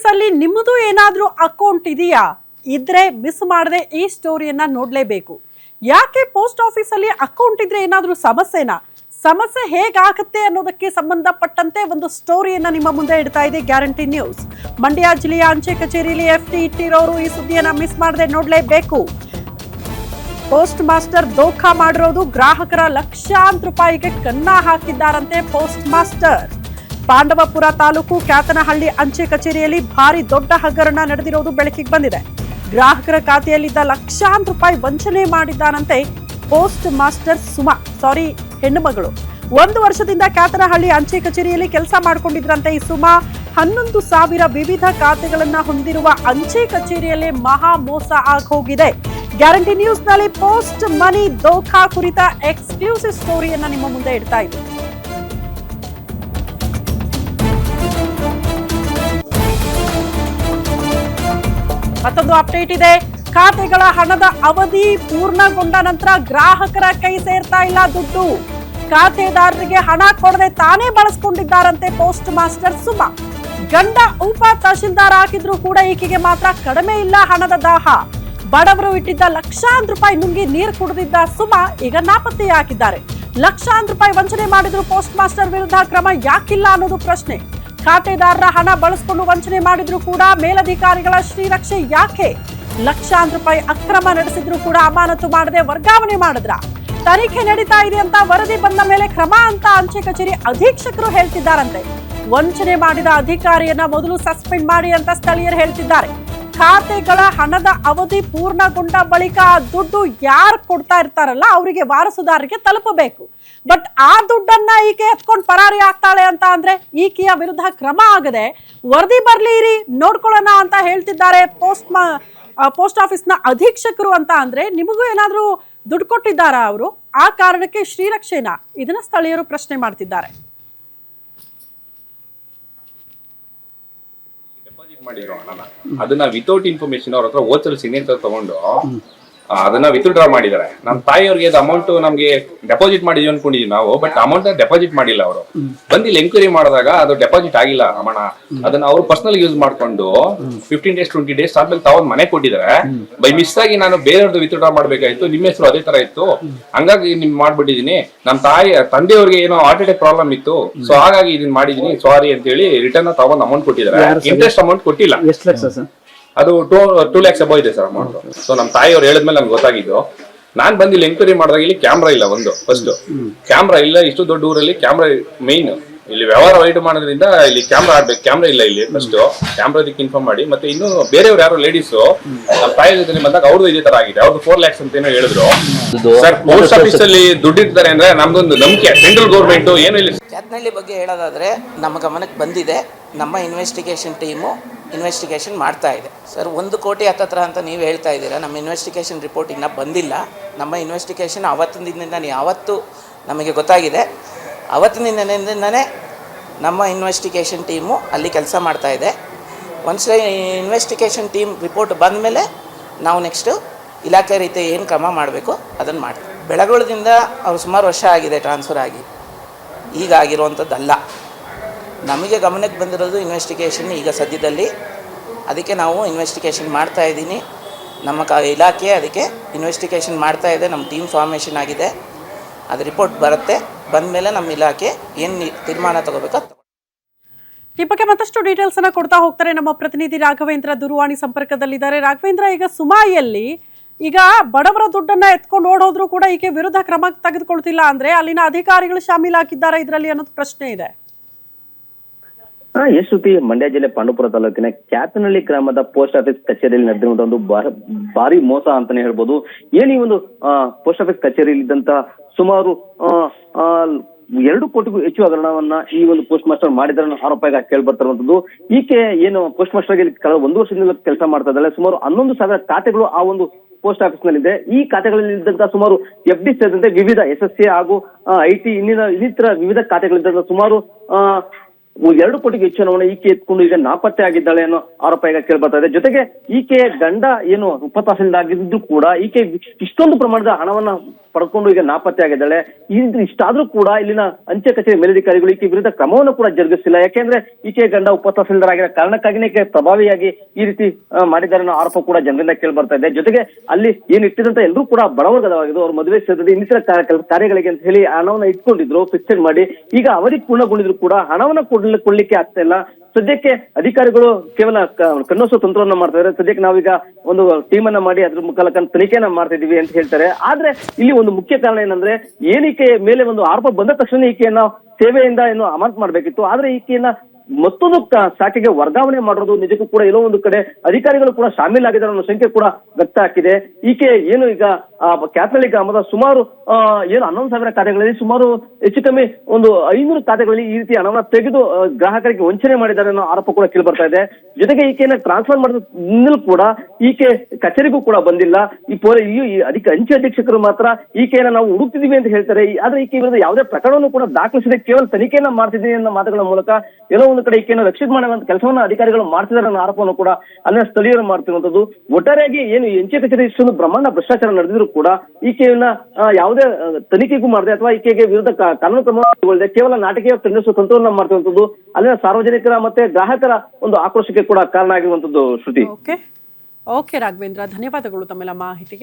Office ಅಲ್ಲಿ ನಿಮ್ಮದು ಏನಾದ್ರೂ ಅಕೌಂಟ್ ಇದೆಯಾ? ಇದ್ರೆ ಮಿಸ್ ಮಾಡದೆ ಈ ಸ್ಟೋರಿಯನ್ನ ನೋಡ್ಲೇಬೇಕು. ಯಾಕೆ ಪೋಸ್ಟ್ ಆಫೀಸ್ ಅಲ್ಲಿ ಅಕೌಂಟ್ ಇದ್ರೆ ಏನಾದ್ರೂ ಸಮಸ್ಯೆ ಹೇಗಾಗುತ್ತೆ ಅನ್ನೋದಕ್ಕೆ ಸಂಬಂಧಪಟ್ಟಂತೆ ಒಂದು ಸ್ಟೋರಿಯನ್ನ ನಿಮ್ಮ ಮುಂದೆ ಇಡ್ತಾ ಇದೆ ಗ್ಯಾರಂಟಿ ನ್ಯೂಸ್. ಮಂಡ್ಯ ಜಿಲ್ಲೆಯ ಅಂಚೆ ಕಚೇರಿಯಲ್ಲಿ FD ಇಟ್ಟಿರೋರು ಈ ಸುದ್ದಿಯನ್ನ ಮಿಸ್ ಮಾಡದೆ ನೋಡ್ಲೇಬೇಕು. ಪೋಸ್ಟ್ ಮಾಸ್ಟರ್ ದೋಖಾ ಮಾಡಿರೋದು, ಗ್ರಾಹಕರ ಲಕ್ಷಾಂತರ ರೂಪಾಯಿಗೆ ಕನ್ನ ಹಾಕಿದ್ದಾರಂತೆ ಪೋಸ್ಟ್ ಮಾಸ್ಟರ್. ಪಾಂಡವಪುರ ತಾಲೂಕು ಕ್ಯಾತನಹಳ್ಳಿ ಅಂಚೆ ಕಚೇರಿಯಲ್ಲಿ ಭಾರಿ ದೊಡ್ಡ ಹಗರಣ ನಡೆದಿರೋದು ಬೆಳಕಿಗೆ ಬಂದಿದೆ. ಗ್ರಾಹಕರ ಖಾತೆಯಲ್ಲಿದ್ದ ಲಕ್ಷಾಂತರ ರೂಪಾಯಿ ವಂಚನೆ ಮಾಡಿದ್ದಾನಂತೆ ಪೋಸ್ಟ್ ಮಾಸ್ಟರ್ ಹೆಣ್ಣು ಮಗಳು. 1 ವರ್ಷದಿಂದ ಕ್ಯಾತನಹಳ್ಳಿ ಅಂಚೆ ಕಚೇರಿಯಲ್ಲಿ ಕೆಲಸ ಮಾಡಿಕೊಂಡಿದ್ರಂತೆ ಈ ಸುಮಾ. 11,000 ವಿವಿಧ ಖಾತೆಗಳನ್ನ ಹೊಂದಿರುವ ಅಂಚೆ ಕಚೇರಿಯಲ್ಲಿ ಮಹಾ ಮೋಸ ಆಗೋಗಿದೆ. ಗ್ಯಾರಂಟಿ ನ್ಯೂಸ್ ನಲ್ಲಿ ಪೋಸ್ಟ್ ಮನಿ ದೋಖಾ ಕುರಿತ ಎಕ್ಸ್ಕ್ಲೂಸಿವ್ ಸ್ಟೋರಿಯನ್ನ ನಿಮ್ಮ ಮುಂದೆ ಇಡ್ತಾ ಇದ್ದೀವಿ. ಮತ್ತೊಂದು ಅಪ್ಡೇಟ್ ಇದೆ. ಖಾತೆಗಳ ಹಣದ ಅವಧಿ ಪೂರ್ಣಗೊಂಡ ನಂತರ ಗ್ರಾಹಕರ ಕೈ ಸೇರ್ತಾ ಇಲ್ಲ ದುಡ್ಡು. ಖಾತೆದಾರರಿಗೆ ಹಣ ಕೊಡದೆ ತಾನೇ ಬಳಸ್ಕೊಂಡಿದ್ದಾರಂತೆ ಪೋಸ್ಟ್ ಮಾಸ್ಟರ್ ಸುಮಾ. ಗಂಡ ಉಪ ತಹಶೀಲ್ದಾರ್ ಆಗಿದ್ರು ಕೂಡ ಈಕೆಗೆ ಮಾತ್ರ ಕಡಿಮೆ ಇಲ್ಲ ಹಣದ ದಾಹ. ಬಡವರು ಇಟ್ಟಿದ್ದ ಲಕ್ಷಾಂತರ ರೂಪಾಯಿ ನುಂಗಿ ನೀರು ಕುಡಿದಿದ್ದ ಸುಮಾ ಈಗ ನಾಪತ್ತೆಯಾಗಿದ್ದಾರೆ. ಲಕ್ಷಾಂತರ ರೂಪಾಯಿ ವಂಚನೆ ಮಾಡಿದ್ರು ಪೋಸ್ಟ್ ಮಾಸ್ಟರ್ ವಿರುದ್ಧ ಕ್ರಮ ಯಾಕಿಲ್ಲ ಅನ್ನೋದು ಪ್ರಶ್ನೆ. ಖಾತೆದಾರರ ಹಣ ಬಳಸಿಕೊಂಡು ವಂಚನೆ ಮಾಡಿದ್ರು ಕೂಡ ಮೇಲಧಿಕಾರಿಗಳ ಶ್ರೀರಕ್ಷೆ ಯಾಕೆ? ಲಕ್ಷಾಂತರ ರೂಪಾಯಿ ಅಕ್ರಮ ನಡೆಸಿದ್ರು ಕೂಡ ಅಮಾನತು ಮಾಡದೆ ವರ್ಗಾವಣೆ ಮಾಡಿದ್ರ? ತನಿಖೆ ನಡೀತಾ ಇದೆ ಅಂತ ವರದಿ ಬಂದ ಮೇಲೆ ಕ್ರಮ ಅಂತ ಅಂಚೆ ಕಚೇರಿ ಅಧೀಕ್ಷಕರು ಹೇಳ್ತಿದ್ದಾರಂತೆ. ವಂಚನೆ ಮಾಡಿದ ಅಧಿಕಾರಿಯನ್ನ ಮೊದಲು ಸಸ್ಪೆಂಡ್ ಮಾಡಿ ಅಂತ ಸ್ಥಳೀಯರು ಹೇಳ್ತಿದ್ದಾರೆ. ಖಾತೆಗಳ ಹಣದ ಅವಧಿ ಪೂರ್ಣಗೊಂಡ ಬಳಿಕ ಆ ದುಡ್ಡು ಯಾರು ಕೊಡ್ತಾ ಇರ್ತಾರಲ್ಲ ಅವರಿಗೆ ವಾರಸುದಾರರಿಗೆ ತಲುಪಬೇಕು. ಬಟ್ ಆ ದುಡ್ಡನ್ನ ಈಕೆ ಎತ್ಕೊಂಡು ಪರಾರಿ ಆಗ್ತಾಳೆ ಅಂತ ಅಂದ್ರೆ ಈಕೆಯ ವಿರುದ್ಧ ಕ್ರಮ ಆಗದೆ ವರದಿ ಬರ್ಲಿರಿ ನೋಡ್ಕೊಳ್ಳೋಣ ಅಂತ ಹೇಳ್ತಿದ್ದಾರೆ ಪೋಸ್ಟ್ ಆಫೀಸ್ನ ಅಧೀಕ್ಷಕರು. ಅಂತ ಅಂದ್ರೆ ನಿಮಗೂ ಏನಾದ್ರೂ ದುಡ್ಡು ಕೊಟ್ಟಿದ್ದಾರಾ ಅವರು? ಆ ಕಾರಣಕ್ಕೆ ಶ್ರೀರಕ್ಷೆನಾ? ಇದನ್ನ ಸ್ಥಳೀಯರು ಪ್ರಶ್ನೆ ಮಾಡ್ತಿದ್ದಾರೆ. ಮಾಡಿರೋ ಹಣನ ಅದನ್ನ ವಿತೌಟ್ ಇನ್ಫಾರ್ಮೇಶನ್ ಅವ್ರ ಹತ್ರ ಓಚಲ್ ಸಿಗ್ನೇಚರ್ ತಗೊಂಡು ಅದನ್ನ ವಿತ್ಡ್ರಾ ಮಾಡಿದ್ದಾರೆ. ನಮ್ಮ ತಾಯಿಯವ್ರಿಗೆ ಅದು ಅಮೌಂಟ್ ನಮ್ಗೆ ಡೆಪಾಸಿಟ್ ಮಾಡಿದ್ವಿ ಅನ್ಕೊಂಡಿದ್ವಿ ನಾವು. ಬಟ್ ಅಮೌಂಟ್ ಡೆಪಾಸಿಟ್ ಮಾಡಿಲ್ಲ ಅವರು. ಬಂದಿಲ್ಲ ಎಂಕ್ವೈರಿ ಮಾಡಿದಾಗ ಅದು ಡೆಪಾಸಿಟ್ ಆಗಿಲ್ಲ ಹಣ. ಅದನ್ನ ಅವ್ರು ಪರ್ಸನಲ್ ಯೂಸ್ ಮಾಡ್ಕೊಂಡು 15 days 20 days ಆದ್ಮೇಲೆ ತಾವ್ ಮನೆ ಕೊಟ್ಟಿದ್ದಾರೆ. ಬೈ ಮಿಸ್ ಆಗಿ ನಾನು ಬೇರೆಯವ್ರದ್ದು ವಿತ್ಡ್ರಾ ಮಾಡ್ಬೇಕಾಯ್ತು, ನಿಮ್ಮ ಹೆಸರು ಅದೇ ತರ ಇತ್ತು, ಹಂಗಾಗಿ ನಿಮ್ ಮಾಡ್ಬಿಟ್ಟಿದೀನಿ. ನಮ್ಮ ತಂದೆಯವ್ರಿಗೆ ಏನೋ ಹಾರ್ಟ್ ಅಟ್ಯಾಕ್ ಪ್ರಾಬ್ಲಮ್ ಇತ್ತು, ಸೊ ಹಾಗಾಗಿ ಇದನ್ನ ಮಾಡಿದೀನಿ, ಸಾರಿ ಅಂತ ಹೇಳಿ ರಿಟರ್ನ್ ತಗೊಂಡ್ ಅಮೌಂಟ್ ಕೊಟ್ಟಿದ್ದಾರೆ. ಇಂಟ್ರೆಸ್ಟ್ ಅಮೌಂಟ್ ಕೊಟ್ಟಿಲ್ಲ. ಎಷ್ಟು ಲಕ್ಷ ಸರ್? ಅದು 2 lakhs ಅಬೌವ್ ಇದೆ ಸರ್ ಅಮೌಂಟ್. ಸೊ ನಮ್ಮ ತಾಯಿಯವ್ರು ಹೇಳಿದ್ಮೇಲೆ ನನ್ಗೆ ಗೊತ್ತಾಗಿದ್ದು. ನಾನ್ ಬಂದಿಲ್ಲ ಎಂಕ್ವೈರಿ ಮಾಡಿದಾಗ ಇಲ್ಲಿ ಕ್ಯಾಮ್ರಾ ಇಲ್ಲ. ಫಸ್ಟ್ ಕ್ಯಾಮ್ರಾ ಇಲ್ಲ. ಇಷ್ಟು ದೊಡ್ಡ ಊರಲ್ಲಿ ಕ್ಯಾಮ್ರಾ ಮೇನ್. ಇಲ್ಲಿ ವ್ಯವಹಾರ ವೈಟ್ ಮಾಡೋದ್ರಿಂದ ಇಲ್ಲಿ ಕ್ಯಾಮ್ರಾ ಆಡ್ಬೇಕು. ಕ್ಯಾಮ್ರಾ ಇಲ್ಲ ಇಲ್ಲಿ. ಫಸ್ಟ್ ಕ್ಯಾಮ್ರಾದಕ್ಕೆ ಇನ್ಫಾರ್ಮ್ ಮಾಡಿ. ಮತ್ತೆ ಇನ್ನು ಬೇರೆಯವ್ರು ಯಾರು ಲೇಡೀಸ್ ನಮ್ಮ ತಾಯಿ ಜೊತೆ ಬಂದಾಗ ಅವ್ರದ್ದು ಇದೇ ತರ ಆಗಿದೆ. ಅವ್ರದ್ದು 4 lakhs ಅಂತ ಏನೋ ಹೇಳಿದ್ರು ಸರ್. ಪೋಸ್ಟ್ ಆಫೀಸ್ ಅಲ್ಲಿ ದುಡ್ಡು ಇರ್ತಾರೆ ಅಂದ್ರೆ ನಮ್ದೊಂದು ನಂಬಿಕೆ. ಸೆಂಟ್ರಲ್ ಗೌರ್ಮೆಂಟ್ ಏನು ಇಲ್ಲ. ಕ್ಯಾತನಹಳ್ಳಿ ಬಗ್ಗೆ ಹೇಳೋದಾದ್ರೆ ನಮ್ಮ ಗಮನಕ್ಕೆ ಬಂದಿದೆ. ನಮ್ಮ ಇನ್ವೆಸ್ಟಿಗೇಷನ್ ಟೀಮು ಇನ್ವೆಸ್ಟಿಗೇಷನ್ ಮಾಡ್ತಾ ಇದೆ ಸರ್. 1 ಕೋಟಿ ಹತ್ತತ್ರ ಅಂತ ನೀವು ಹೇಳ್ತಾ ಇದ್ದೀರಾ. ನಮ್ಮ ಇನ್ವೆಸ್ಟಿಗೇಷನ್ ರಿಪೋರ್ಟ್ ಇನ್ನೂ ಬಂದಿಲ್ಲ. ನಮ್ಮ ಇನ್ವೆಸ್ಟಿಗೇಷನ್ ಅವತ್ತಿನಿಂದ ಯಾವತ್ತು ನಮಗೆ ಗೊತ್ತಾಗಿದೆ, ಅವತ್ತಿನಿಂದನೇ ನಮ್ಮ ಇನ್ವೆಸ್ಟಿಗೇಷನ್ ಟೀಮು ಅಲ್ಲಿ ಕೆಲಸ ಮಾಡ್ತಾ ಇದೆ. ಒನ್ಸ್ ಇನ್ವೆಸ್ಟಿಗೇಷನ್ ಟೀಮ್ ರಿಪೋರ್ಟ್ ಬಂದ ಮೇಲೆ ನಾವು ನೆಕ್ಸ್ಟು ಇಲಾಖೆ ರೀತಿ ಏನು ಕ್ರಮ ಮಾಡಬೇಕು ಅದನ್ನು ಮಾಡ್ತೀವಿ. ಬೆಳಗೊಳದಿಂದ ಅವ್ರು ಸುಮಾರು ವರ್ಷ ಆಗಿದೆ ಟ್ರಾನ್ಸ್ಫರ್ ಆಗಿ, ಈಗ ಆಗಿರುವಂಥದ್ದಲ್ಲ. ನಮಗೆ ಗಮನಕ್ಕೆ ಬಂದಿರೋದು ಇನ್ವೆಸ್ಟಿಗೇಷನ್ ಈಗ ಸದ್ಯದಲ್ಲಿ. ಅದಕ್ಕೆ ನಾವು ಇನ್ವೆಸ್ಟಿಗೇಷನ್ ಮಾಡ್ತಾ ಇದ್ದೀನಿ. ನಮ್ಮ ಇಲಾಖೆ ಅದಕ್ಕೆ ಇನ್ವೆಸ್ಟಿಗೇಷನ್ ಮಾಡ್ತಾ ಇದೆ. ನಮ್ಮ ಟೀಮ್ ಫಾರ್ಮೇಷನ್ ಆಗಿದೆ. ಅದು ರಿಪೋರ್ಟ್ ಬರುತ್ತೆ. ಬಂದ ಮೇಲೆ ನಮ್ಮ ಇಲಾಖೆ ಏನು ತೀರ್ಮಾನ ತಗೋಬೇಕು. ಈ ಬಗ್ಗೆ ಮತ್ತಷ್ಟು ಡೀಟೇಲ್ಸ್ ಅನ್ನ ಕೊಡ್ತಾ ಹೋಗ್ತಾರೆ ನಮ್ಮ ಪ್ರತಿನಿಧಿ ರಾಘವೇಂದ್ರ. ದೂರವಾಣಿ ಸಂಪರ್ಕದಲ್ಲಿದ್ದಾರೆ. ರಾಘವೇಂದ್ರ, ಈಗ ಸುಮಾಯಿಯಲ್ಲಿ ಈಗ ಬಡವರ ದುಡ್ಡನ್ನ ಎತ್ಕೊಂಡು ಓಡೋದ್ರು ಕೂಡ ಈಕೆ ವಿರುದ್ಧ ಕ್ರಮ ತೆಗೆದುಕೊಳ್ತಿಲ್ಲ ಅಂದ್ರೆ ಅಲ್ಲಿನ ಅಧಿಕಾರಿಗಳು ಶಾಮೀಲಾಗಿದ್ದಾರೆ ಇದರಲ್ಲಿ ಅನ್ನೋದು ಪ್ರಶ್ನೆ ಇದೆ. ಯಶಸ್ವಿ ಮಂಡ್ಯ ಜಿಲ್ಲೆ ಪಾಂಡವಪುರ ತಾಲೂಕಿನ ಕ್ಯಾತನಹಳ್ಳಿ ಗ್ರಾಮದ ಪೋಸ್ಟ್ ಆಫೀಸ್ ಕಚೇರಿಯಲ್ಲಿ ನಡೆದಿರುವಂತಹ ಒಂದು ಭಾರಿ ಮೋಸ ಅಂತಾನೆ ಹೇಳ್ಬೋದು. ಏನು ಈ ಒಂದು ಪೋಸ್ಟ್ ಆಫೀಸ್ ಕಚೇರಿಯಲ್ಲಿ ಇದ್ದಂತಹ ಸುಮಾರು 2 ಕೋಟಿಗೂ ಹೆಚ್ಚು ಹಗರಣವನ್ನ ಈ ಒಂದು ಪೋಸ್ಟ್ ಮಾಸ್ಟರ್ ಮಾಡಿದ್ರ ಆರೋಪ ಈಗ ಕೇಳಿ ಬರ್ತಿರುವಂತದ್ದು. ಈಕೆ ಏನು ಪೋಸ್ಟ್ ಮಾಸ್ಟರ್ ಆಗಿ ಕಳೆದ 1 ವರ್ಷದಿಂದ ಕೆಲಸ ಮಾಡ್ತಾ ಇದ್ದಾಳೆ. ಸುಮಾರು 11,000 ಖಾತೆಗಳು ಆ ಒಂದು ಪೋಸ್ಟ್ ಆಫೀಸ್ ನಲ್ಲಿ ಇದೆ. ಈ ಖಾತೆಗಳಲ್ಲಿ ಇದ್ದಂತಹ ಸುಮಾರು FD ಸೇರಿದಂತೆ ವಿವಿಧ SSA ಹಾಗೂ IT ಇನ್ನಿತರ ವಿವಿಧ ಖಾತೆಗಳಿದ್ದಂತಹ ಸುಮಾರು 2 ಕೋಟಿಗೆ ಹೆಚ್ಚು ಹಣವನ್ನು ಈಕೆ ಎತ್ಕೊಂಡು ಈಗ ನಾಪತ್ತೆ ಆಗಿದ್ದಾಳೆ ಅನ್ನೋ ಆರೋಪ ಈಗ ಕೇಳ್ಬರ್ತಾ ಇದೆ. ಜೊತೆಗೆ ಈಕೆಯ ಗಂಡ ಏನು ಉಪ ತಹಸೀಲ್ದಾರ್ ಆಗಿದ್ದು ಕೂಡ ಈಕೆ ಇಷ್ಟೊಂದು ಪ್ರಮಾಣದ ಹಣವನ್ನ ಪಡ್ಕೊಂಡು ಈಗ ನಾಪತ್ತೆ ಆಗಿದ್ದಾಳೆ. ಇಷ್ಟಾದ್ರೂ ಕೂಡ ಇಲ್ಲಿನ ಅಂಚೆ ಕಚೇರಿ ಮೇಲಧಿಕಾರಿಗಳು ಈಕೆ ವಿರುದ್ಧ ಕ್ರಮವನ್ನು ಕೂಡ ಜರುಗಿಸಿಲ್ಲ. ಯಾಕೆಂದ್ರೆ ಈಕೆ ಗಂಡ ಉಪ ತಹಸೀಲ್ದಾರ್ ಆಗಿರೋ ಕಾರಣಕ್ಕಾಗಿನೇ ಈಕೆ ಪ್ರಭಾವಿಯಾಗಿ ಈ ರೀತಿ ಮಾಡಿದ್ದಾರೆ ಅನ್ನೋ ಆರೋಪ ಕೂಡ ಜನರಿಂದ ಕೇಳಿ ಬರ್ತಾ ಇದೆ. ಜೊತೆಗೆ ಅಲ್ಲಿ ಏನ್ ಇಟ್ಟಿದಂತ ಎಲ್ಲರೂ ಕೂಡ ಬಡವರ್ಗದವಾಗಿದ್ದು ಅವ್ರ ಮದುವೆ ಸೇರಿದ್ರೆ ಇನ್ನಿತರ ಕಾರ್ಯಗಳಿಗೆ ಅಂತ ಹೇಳಿ ಹಣವನ್ನ ಇಟ್ಕೊಂಡಿದ್ರು ಫಿಕ್ಸೆಡ್ ಮಾಡಿ. ಈಗ ಅವರಿಗೆ ಪೂರ್ಣಗೊಂಡಿದ್ರು ಕೂಡ ಹಣವನ್ನ ಕೊಡ್ಲಿಕ್ಕೆ ಆಗ್ತಾ ಇಲ್ಲ. ಸದ್ಯಕ್ಕೆ ಅಧಿಕಾರಿಗಳು ಕೇವಲ ಕಣ್ಣೋಸೋ ತಂತ್ರವನ್ನ ಮಾಡ್ತಾ ಇದ್ದಾರೆ. ಸದ್ಯಕ್ಕೆ ನಾವೀಗ ಒಂದು ಟೀಮ್ ಅನ್ನ ಮಾಡಿ ಅದ್ರ ಮುಖಾಂತರ ತನಿಖೆಯನ್ನ ಮಾಡ್ತಾ ಇದೀವಿ ಅಂತ ಹೇಳ್ತಾರೆ. ಆದ್ರೆ ಇಲ್ಲಿ ಒಂದು ಮುಖ್ಯ ಕಾರಣ ಏನಂದ್ರೆ ಈಕೆ ಮೇಲೆ ಒಂದು ಆರೋಪ ಬಂದ ತಕ್ಷಣ ಈಕೆಯನ್ನ ಸೇವೆಯಿಂದ ಏನು ಅಮಾನತು ಮಾಡ್ಬೇಕಿತ್ತು. ಆದ್ರೆ ಈಕೆಯನ್ನ ಮತ್ತೊಂದು ಶಾಖೆಗೆ ವರ್ಗಾವಣೆ ಮಾಡೋದು ನಿಜಕ್ಕೂ ಕೂಡ ಎಲ್ಲೋ ಒಂದು ಕಡೆ ಅಧಿಕಾರಿಗಳು ಕೂಡ ಶಾಮೀಲಾಗಿದ್ದಾರೆ ಅನ್ನೋ ಸಂಖ್ಯೆ ಕೂಡ ವ್ಯಕ್ತ ಆಗ್ತಿದೆ. ಈಕೆ ಏನು ಈಗ ಕ್ಯಾತ್ನಳ್ಳಿ ಗ್ರಾಮದ ಸುಮಾರು ಏನು 11,000 ಖಾತೆಗಳಲ್ಲಿ ಸುಮಾರು ಹೆಚ್ಚು ಕಮ್ಮಿ ಒಂದು 500 ಖಾತೆಗಳಲ್ಲಿ ಈ ರೀತಿ ಹಣವನ್ನ ತೆಗೆದು ಗ್ರಾಹಕರಿಗೆ ವಂಚನೆ ಮಾಡಿದ್ದಾರೆ ಅನ್ನೋ ಆರೋಪ ಕೂಡ ಕೇಳಿ ಬರ್ತಾ ಇದೆ. ಜೊತೆಗೆ ಈಕೆಯನ್ನ ಟ್ರಾನ್ಸ್ಫರ್ ಮಾಡಿದ ಕೂಡ ಈಕೆ ಕಚೇರಿಗೂ ಕೂಡ ಬಂದಿಲ್ಲ. ಅಂಚೆ ಅಧೀಕ್ಷಕರು ಮಾತ್ರ ಈಕೆಯನ್ನ ನಾವು ಹುಡುಕ್ತಿದೀವಿ ಅಂತ ಹೇಳ್ತಾರೆ. ಆದ್ರೆ ಈಕೆ ವಿರುದ್ಧ ಯಾವುದೇ ಪ್ರಕರಣವನ್ನು ಕೂಡ ದಾಖಲಿಸದೆ ಕೇವಲ ತನಿಖೆಯನ್ನ ಮಾಡ್ತಿದ್ದೀವಿ ಅನ್ನೋ ಮಾತುಗಳ ಮೂಲಕ ಎಲ್ಲೋ ಒಂದು ಕಡೆ ಈಕೆಯನ್ನು ರಕ್ಷಿತ ಮಾಡುವಂತ ಕೆಲಸವನ್ನ ಅಧಿಕಾರಿಗಳು ಮಾಡ್ತಿದ್ದಾರೆ ಅನ್ನೋ ಆರೋಪವನ್ನು ಕೂಡ ಅಲ್ಲಿನ ಸ್ಥಳೀಯರು ಮಾಡ್ತಿರುವಂತದ್ದು. ಒಟ್ಟಾರೆಯಾಗಿ ಏನು ಅಂಚೆ ಕಚೇರಿ ಇಷ್ಟೊಂದು ಬ್ರಹ್ಮಾಂಡ ಭ್ರಷ್ಟಾಚಾರ ನಡೆದಿದ್ರು ಕೂಡ ಈಕೆಯನ್ನ ಯಾವುದೇ ತನಿಖೆಗೂ ಮಾಡದೆ ಅಥವಾ ಈಕೆಗೆ ವಿರುದ್ಧ ಕಾನೂನು ಕ್ರಮ ತಗೊಳ್ಳದೆ ಕೇವಲ ನಾಟಕೀಯ ಖಂಡಿಸುವ ತಂತ್ರವನ್ನ ಮಾಡ್ತಿರುವಂತದ್ದು ಅಲ್ಲಿನ ಸಾರ್ವಜನಿಕರ ಮತ್ತೆ ಗ್ರಾಹಕರ ಒಂದು ಆಕ್ರೋಶಕ್ಕೆ ಕೂಡ ಕಾರಣ ಆಗಿರುವಂತದ್ದು. ಶ್ರುತಿ. ಓಕೆ ರಾಘವೇಂದ್ರ, ಧನ್ಯವಾದಗಳು ತಮ್ಮೆಲ್ಲ ಮಾಹಿತಿಗೆ.